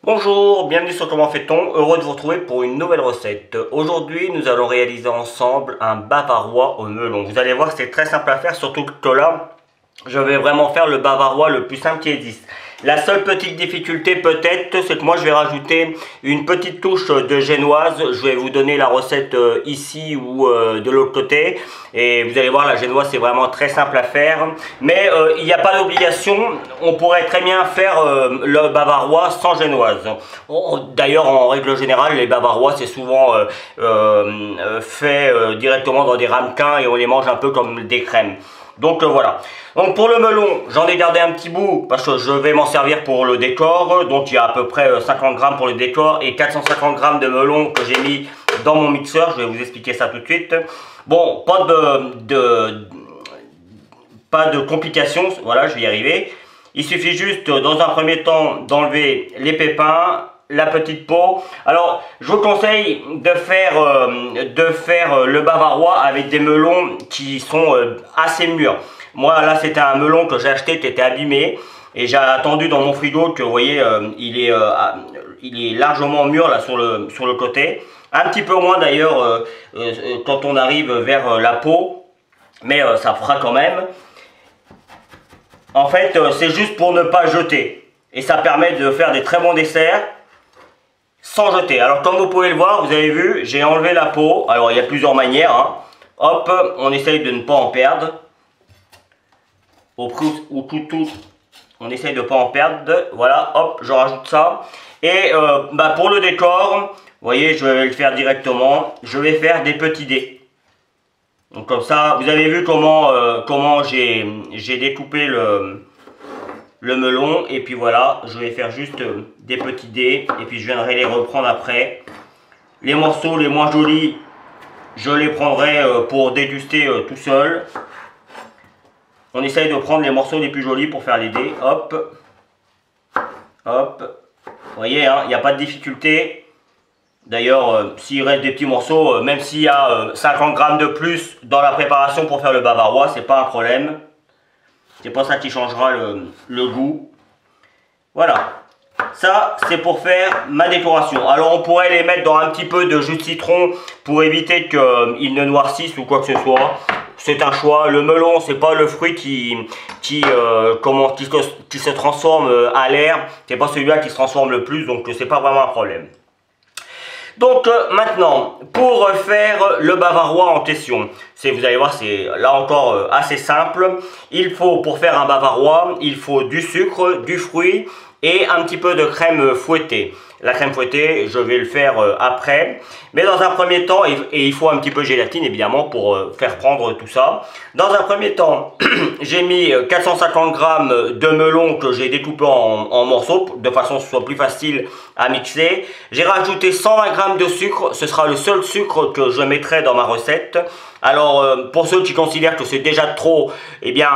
Bonjour, bienvenue sur Comment fait-on, heureux de vous retrouver pour une nouvelle recette. Aujourd'hui, nous allons réaliser ensemble un bavarois au melon. Vous allez voir, c'est très simple à faire, surtout que là, je vais vraiment faire le bavarois le plus simple qui existe. La seule petite difficulté peut-être, c'est que moi je vais rajouter une petite touche de génoise. Je vais vous donner la recette ici ou de l'autre côté. Et vous allez voir, la génoise c'est vraiment très simple à faire. Mais il n'y a pas d'obligation, on pourrait très bien faire le bavarois sans génoise. D'ailleurs, en règle générale, les bavarois c'est souvent fait directement dans des ramequins et on les mange un peu comme des crèmes. Donc voilà. Donc pour le melon, j'en ai gardé un petit bout parce que je vais m'en servir pour le décor. Donc il y a à peu près 50 grammes pour le décor et 450 grammes de melon que j'ai mis dans mon mixeur. Je vais vous expliquer ça tout de suite. Bon, pas de complications. Voilà, je vais y arriver. Il suffit juste dans un premier temps d'enlever les pépins, la petite peau. Alors, je vous conseille de faire le bavarois avec des melons qui sont assez mûrs. Moi, là, c'était un melon que j'ai acheté qui était abîmé. Et j'ai attendu dans mon frigo que, vous voyez, il est largement mûr là sur le côté. Un petit peu moins d'ailleurs quand on arrive vers la peau. Mais ça fera quand même. En fait, c'est juste pour ne pas jeter. Et ça permet de faire des très bons desserts sans jeter. Alors comme vous pouvez le voir, vous avez vu, j'ai enlevé la peau. Alors il y a plusieurs manières, hein. Hop, on essaye de ne pas en perdre. On essaye de ne pas en perdre. Voilà, hop, je rajoute ça. Et pour le décor, vous voyez, je vais le faire directement. Je vais faire des petits dés. Donc comme ça, vous avez vu comment j'ai découpé le melon. Et puis voilà, je vais faire juste des petits dés. Et puis je viendrai les reprendre après. Les morceaux les moins jolis, je les prendrai pour déguster tout seul. On essaye de prendre les morceaux les plus jolis pour faire les dés. Hop. Hop. Vous voyez, hein, il n'y a pas de difficulté. D'ailleurs, s'il reste des petits morceaux, même s'il y a 50 grammes de plus dans la préparation pour faire le bavarois, c'est pas un problème. C'est pas ça qui changera le goût. Voilà. Ça, c'est pour faire ma décoration. Alors, on pourrait les mettre dans un petit peu de jus de citron pour éviter qu'ils ne noircissent ou quoi que ce soit. C'est un choix. Le melon, c'est pas le fruit qui se transforme à l'air. C'est pas celui-là qui se transforme le plus, donc c'est pas vraiment un problème. Donc maintenant, pour faire le bavarois en question, vous allez voir, c'est là encore assez simple. Il faut, pour faire un bavarois, il faut du sucre, du fruit et un petit peu de crème fouettée. La crème fouettée, je vais le faire après. Mais dans un premier temps, et il faut un petit peu de gélatine évidemment pour faire prendre tout ça. Dans un premier temps, j'ai mis 450 grammes de melon que j'ai découpé en morceaux de façon que ce soit plus facile à mixer. J'ai rajouté 120 grammes de sucre, ce sera le seul sucre que je mettrai dans ma recette. Alors pour ceux qui considèrent que c'est déjà trop, eh bien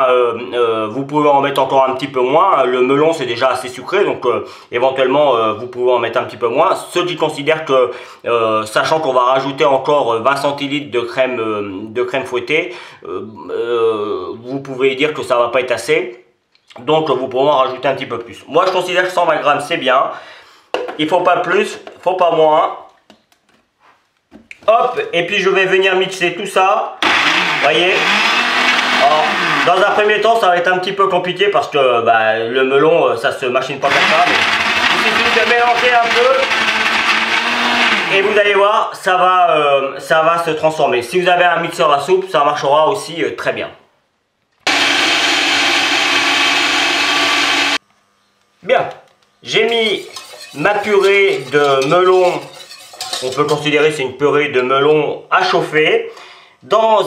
vous pouvez en mettre encore un petit peu moins. Le melon c'est déjà assez sucré, donc éventuellement vous pouvez en mettre un petit peu moins. Ceux qui considèrent que, sachant qu'on va rajouter encore 20 centilitres de crème fouettée, vous pouvez dire que ça va pas être assez. Donc vous pouvez en rajouter un petit peu plus. Moi je considère que 120 grammes c'est bien. Il faut pas plus, faut pas moins. Hop, et puis je vais venir mixer tout ça. Voyez. Alors, dans un premier temps, ça va être un petit peu compliqué parce que le melon, ça se machine pas comme ça. Mais il suffit de mélanger un peu. Et vous allez voir, ça va se transformer. Si vous avez un mixeur à soupe, ça marchera aussi très bien. Bien, j'ai mis ma purée de melon. On peut considérer que c'est une purée de melon à chauffer. Dans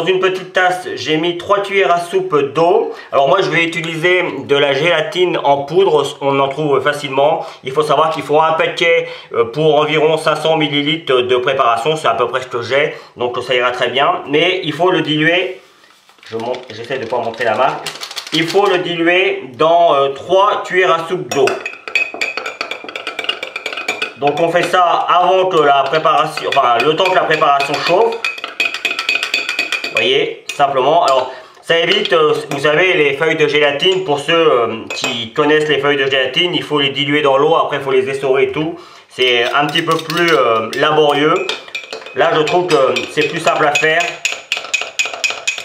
une petite tasse, j'ai mis 3 cuillères à soupe d'eau. Alors moi, je vais utiliser de la gélatine en poudre. On en trouve facilement. Il faut savoir qu'il faut un paquet pour environ 500 ml de préparation. C'est à peu près ce que j'ai. Donc ça ira très bien. Mais il faut le diluer. J'essaie de ne pas montrer la marque. Il faut le diluer dans 3 cuillères à soupe d'eau. Donc on fait ça avant que la préparation, le temps que la préparation chauffe. Vous voyez, simplement. Alors Ça évite, vous savez, les feuilles de gélatine, pour ceux qui connaissent les feuilles de gélatine, il faut les diluer dans l'eau, après il faut les essorer et tout. C'est un petit peu plus laborieux. Là, je trouve que c'est plus simple à faire.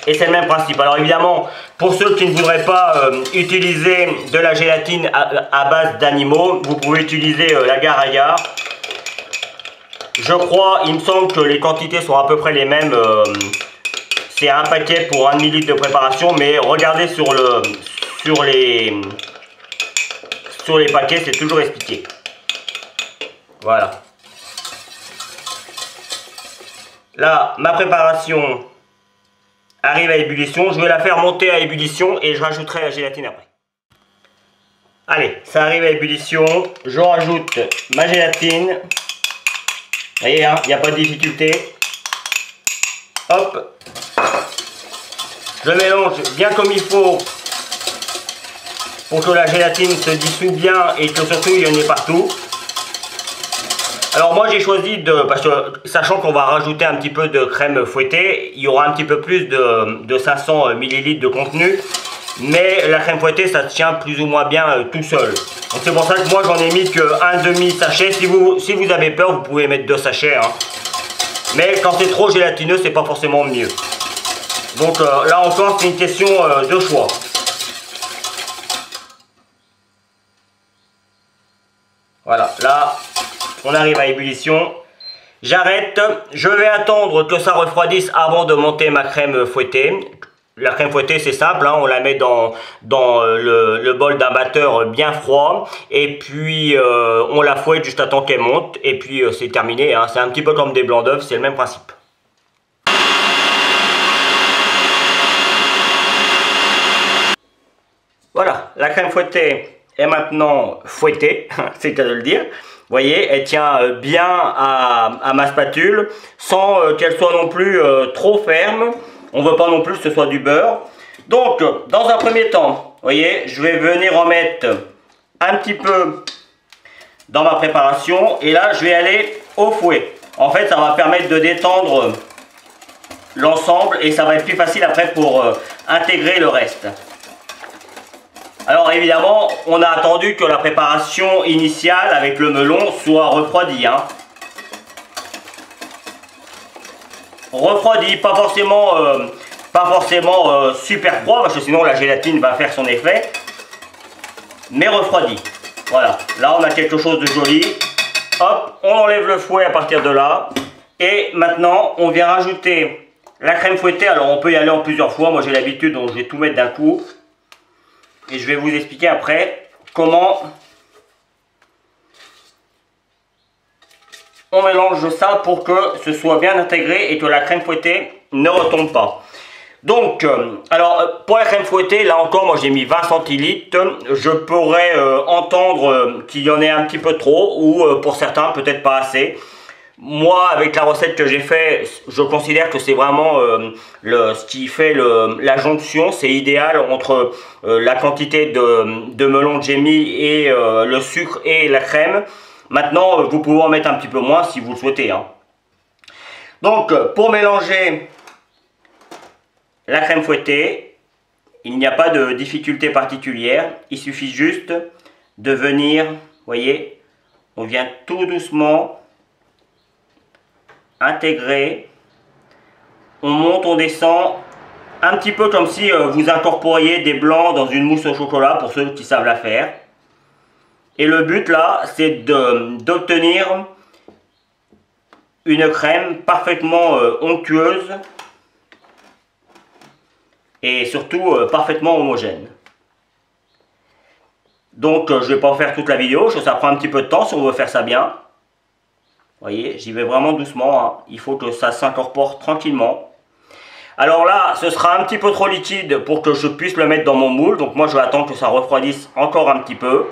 Et c'est le même principe. Alors évidemment, pour ceux qui ne voudraient pas utiliser de la gélatine à base d'animaux, vous pouvez utiliser l'agar-agar. Je crois, il me semble que les quantités sont à peu près les mêmes. C'est un paquet pour 1 ml de préparation, mais regardez sur les paquets, c'est toujours expliqué. Voilà. Là, ma préparation arrive à ébullition. Je vais la faire monter à ébullition et je rajouterai la gélatine après. Allez, ça arrive à ébullition. Je rajoute ma gélatine. Vous voyez, hein, il n'y a pas de difficulté. Hop. Je mélange bien comme il faut pour que la gélatine se dissout bien et que surtout il y en ait partout. Alors moi j'ai choisi parce que sachant qu'on va rajouter un petit peu de crème fouettée, il y aura un petit peu plus de 500 ml de contenu. Mais la crème fouettée ça tient plus ou moins bien tout seul. Donc c'est pour ça que moi j'en ai mis qu'un demi sachet. Si vous avez peur, vous pouvez mettre 2 sachets. Hein. Mais quand c'est trop gélatineux, c'est pas forcément mieux. Donc là encore, c'est une question de choix. Voilà, là, on arrive à ébullition. J'arrête. Je vais attendre que ça refroidisse avant de monter ma crème fouettée. La crème fouettée, c'est simple, hein, on la met dans le bol d'un batteur bien froid. Et puis, on la fouette juste à temps qu'elle monte. Et puis, c'est terminé. Hein. C'est un petit peu comme des blancs d'œufs, c'est le même principe. Voilà, la crème fouettée est maintenant fouettée, c'est le cas de le dire. Vous voyez, elle tient bien à ma spatule, sans qu'elle soit non plus trop ferme. On ne veut pas non plus que ce soit du beurre. Donc, dans un premier temps, vous voyez, je vais venir en mettre un petit peu dans ma préparation. Et là, je vais aller au fouet. En fait, ça va permettre de détendre l'ensemble et ça va être plus facile après pour intégrer le reste. Alors évidemment, on a attendu que la préparation initiale avec le melon soit refroidie. Hein. Refroidie, pas forcément super froid, parce que sinon la gélatine va faire son effet. Mais refroidie. Voilà, là on a quelque chose de joli. Hop, on enlève le fouet à partir de là. Et maintenant, on vient rajouter la crème fouettée. Alors on peut y aller en plusieurs fois, moi j'ai l'habitude, donc je vais tout mettre d'un coup. Et je vais vous expliquer après comment on mélange ça pour que ce soit bien intégré et que la crème fouettée ne retombe pas. Donc, alors pour la crème fouettée, là encore, moi j'ai mis 20 centilitres. Je pourrais entendre qu'il y en ait un petit peu trop ou pour certains peut-être pas assez. Moi, avec la recette que j'ai fait, je considère que c'est vraiment ce qui fait la jonction. C'est idéal entre la quantité de melon que j'ai mis et le sucre et la crème. Maintenant, vous pouvez en mettre un petit peu moins si vous le souhaitez. Hein. Donc, pour mélanger la crème fouettée, il n'y a pas de difficulté particulière. Il suffit juste de venir, vous voyez, on vient tout doucement intégrer, on monte, on descend, un petit peu comme si vous incorporiez des blancs dans une mousse au chocolat pour ceux qui savent la faire. Et le but là, c'est d'obtenir une crème parfaitement onctueuse et surtout parfaitement homogène. Donc je ne vais pas en faire toute la vidéo, parce que ça prend un petit peu de temps si on veut faire ça bien. Vous voyez, j'y vais vraiment doucement, hein. Il faut que ça s'incorpore tranquillement. Alors là, ce sera un petit peu trop liquide pour que je puisse le mettre dans mon moule. Donc moi, je vais attendre que ça refroidisse encore un petit peu.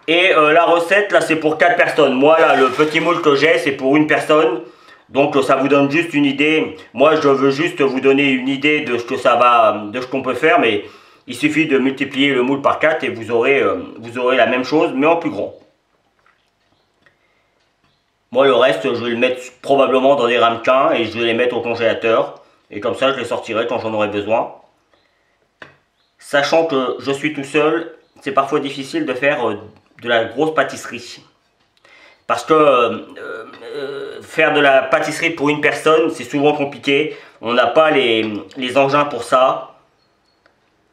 Et la recette, là, c'est pour 4 personnes. Moi, là, le petit moule que j'ai, c'est pour une personne. Donc ça vous donne juste une idée. Moi, je veux juste vous donner une idée de ce que ça va, de ce qu'on peut faire. Mais il suffit de multiplier le moule par 4 et vous aurez la même chose, mais en plus grand. Moi, le reste, je vais le mettre probablement dans des ramequins et je vais les mettre au congélateur. Et comme ça, je les sortirai quand j'en aurai besoin. Sachant que je suis tout seul, c'est parfois difficile de faire de la grosse pâtisserie. Parce que faire de la pâtisserie pour une personne, c'est souvent compliqué. On n'a pas les engins pour ça.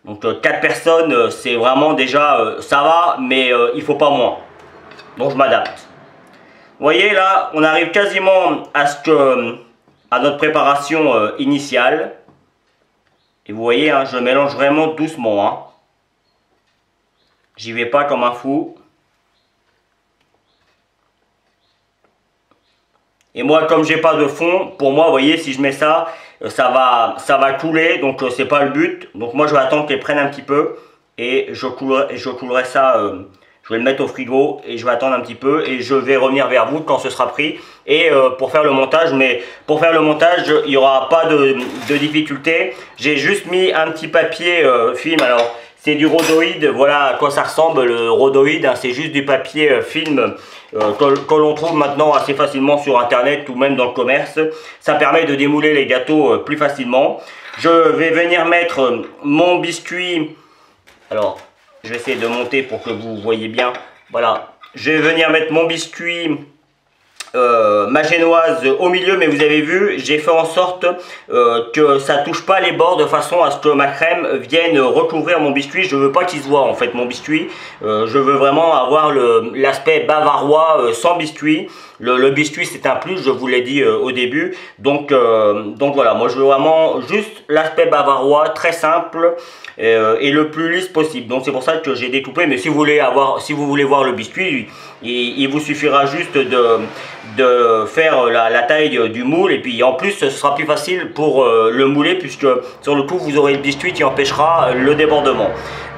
Donc 4 personnes, c'est vraiment déjà, ça va, mais il faut pas moins. Donc je m'adapte. Vous voyez là, on arrive quasiment à notre préparation initiale. Et vous voyez, hein, je mélange vraiment doucement. Hein. J'y vais pas comme un fou. Et moi, comme j'ai pas de fond, pour moi, vous voyez, si je mets ça, ça va couler. Donc c'est pas le but. Donc moi, je vais attendre qu'elle prenne un petit peu et je coulerai ça. Je vais le mettre au frigo et je vais attendre un petit peu et je vais revenir vers vous quand ce sera pris. Et pour faire le montage, mais pour faire le montage, il n'y aura pas de difficulté. J'ai juste mis un petit papier film. Alors, c'est du rhodoïde. Voilà à quoi ça ressemble le rhodoïde. Hein, c'est juste du papier film que l'on trouve maintenant assez facilement sur internet ou même dans le commerce. Ça permet de démouler les gâteaux plus facilement. Je vais venir mettre mon biscuit. Alors, je vais essayer de monter pour que vous voyez bien. Voilà, je vais venir mettre mon biscuit ma génoise au milieu, mais vous avez vu, j'ai fait en sorte que ça touche pas les bords de façon à ce que ma crème vienne recouvrir mon biscuit. Je veux pas qu'il se voit en fait mon biscuit. Je veux vraiment avoir l'aspect bavarois sans biscuit. Le biscuit c'est un plus, je vous l'ai dit au début. Donc voilà, moi je veux vraiment juste l'aspect bavarois, très simple et le plus lisse possible. Donc c'est pour ça que j'ai découpé. Mais si vous voulez voir le biscuit, il vous suffira juste de faire la taille du moule, et puis en plus ce sera plus facile pour le mouler, puisque sur le coup vous aurez le biscuit qui empêchera le débordement.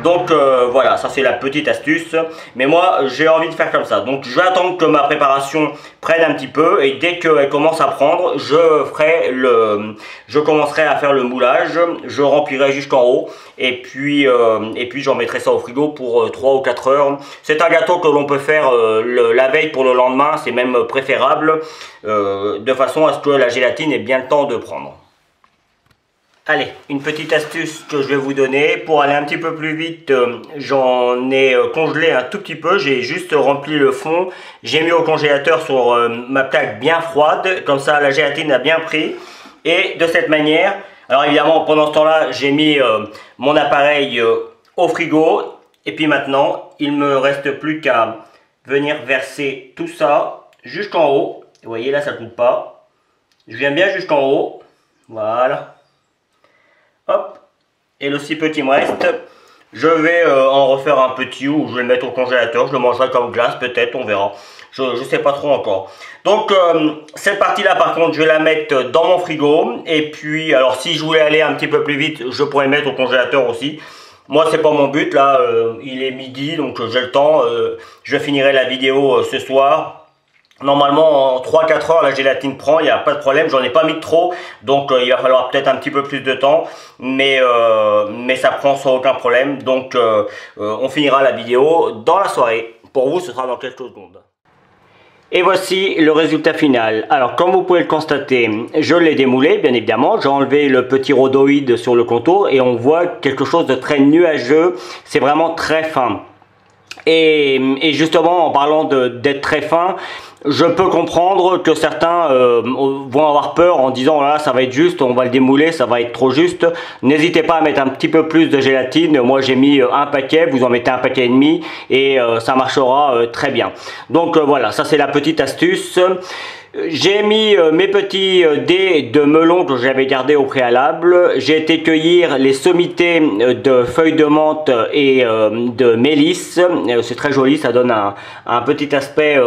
Donc voilà, ça c'est la petite astuce, mais moi j'ai envie de faire comme ça. Donc je vais attendre que ma préparation prenne un petit peu, et dès qu'elle commence à prendre, je commencerai à faire le moulage. Je remplirai jusqu'en haut, et puis j'en mettrai ça au frigo pour 3 ou 4 heures. C'est un gâteau que l'on peut faire la veille pour le lendemain, c'est même préférable, de façon à ce que la gélatine ait bien le temps de prendre. Allez, une petite astuce que je vais vous donner. Pour aller un petit peu plus vite, j'en ai congelé un tout petit peu. J'ai juste rempli le fond. J'ai mis au congélateur sur ma plaque bien froide. Comme ça, la gélatine a bien pris. Et de cette manière, alors évidemment, pendant ce temps-là, j'ai mis mon appareil au frigo. Et puis maintenant, il me reste plus qu'à venir verser tout ça jusqu'en haut. Vous voyez, là, ça ne coupe pas. Je viens bien jusqu'en haut. Voilà. Hop, et le si peu qui me reste, je vais en refaire un petit, ou je vais le mettre au congélateur, je le mangerai comme glace peut-être, on verra. Je ne sais pas trop encore. Donc cette partie-là par contre, je vais la mettre dans mon frigo. Et puis, alors si je voulais aller un petit peu plus vite, je pourrais le mettre au congélateur aussi. Moi c'est pas mon but, là il est midi, donc j'ai le temps. Je finirai la vidéo ce soir. Normalement en 3-4 heures la gélatine prend, il n'y a pas de problème, j'en ai pas mis trop, donc il va falloir peut-être un petit peu plus de temps, mais ça prend sans aucun problème. Donc on finira la vidéo dans la soirée. Pour vous ce sera dans quelques secondes. Et voici le résultat final. Alors comme vous pouvez le constater, je l'ai démoulé bien évidemment, j'ai enlevé le petit rhodoïde sur le contour et on voit quelque chose de très nuageux, c'est vraiment très fin. Et justement en parlant d'être très fin, je peux comprendre que certains vont avoir peur en disant là ça va être juste, on va le démouler, ça va être trop juste. N'hésitez pas à mettre un petit peu plus de gélatine. Moi j'ai mis un paquet, vous en mettez un paquet et demi et ça marchera très bien. Donc voilà, ça c'est la petite astuce. J'ai mis mes petits dés de melon que j'avais gardés au préalable. J'ai été cueillir les sommités de feuilles de menthe et de mélisse. C'est très joli, ça donne un petit aspect,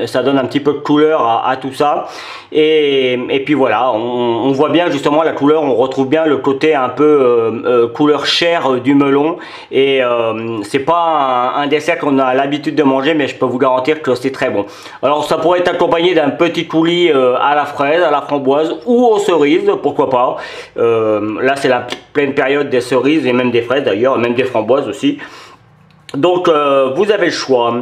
ça donne un petit peu de couleur à tout ça. Et puis voilà, on voit bien justement la couleur, on retrouve bien le côté un peu couleur chair du melon. Et c'est pas un dessert qu'on a l'habitude de manger, mais je peux vous garantir que c'est très bon. Alors ça pourrait être accompagné d'un petit coulis à la fraise, à la framboise ou aux cerises, pourquoi pas. Là c'est la pleine période des cerises et même des fraises d'ailleurs, même des framboises aussi. Donc vous avez le choix.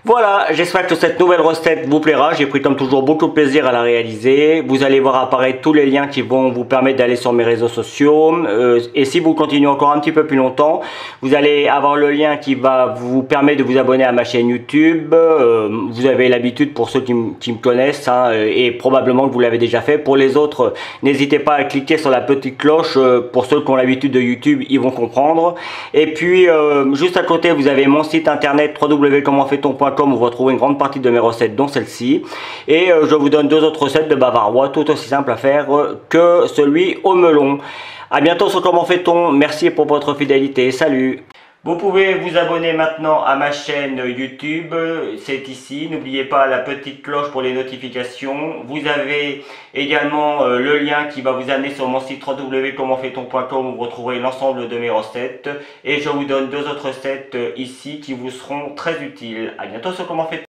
Voilà, j'espère que cette nouvelle recette vous plaira. J'ai pris comme toujours beaucoup de plaisir à la réaliser. Vous allez voir apparaître tous les liens qui vont vous permettre d'aller sur mes réseaux sociaux. Et si vous continuez encore un petit peu plus longtemps, vous allez avoir le lien qui va vous permettre de vous abonner à ma chaîne YouTube. Vous avez l'habitude pour ceux qui me connaissent, hein, et probablement que vous l'avez déjà fait. Pour les autres, n'hésitez pas à cliquer sur la petite cloche. Pour ceux qui ont l'habitude de YouTube, ils vont comprendre. Et puis, juste à côté, vous avez mon site internet www.commentfaiton.com où vous retrouvez une grande partie de mes recettes, dont celle-ci. Et je vous donne 2 autres recettes de bavarois, tout aussi simple à faire que celui au melon. A bientôt sur Comment fait-on. Merci pour votre fidélité. Salut. Vous pouvez vous abonner maintenant à ma chaîne YouTube, c'est ici. N'oubliez pas la petite cloche pour les notifications. Vous avez également le lien qui va vous amener sur mon site www.commentfaiton.com où vous retrouverez l'ensemble de mes recettes. Et je vous donne 2 autres recettes ici qui vous seront très utiles. A bientôt sur Comment fait-on.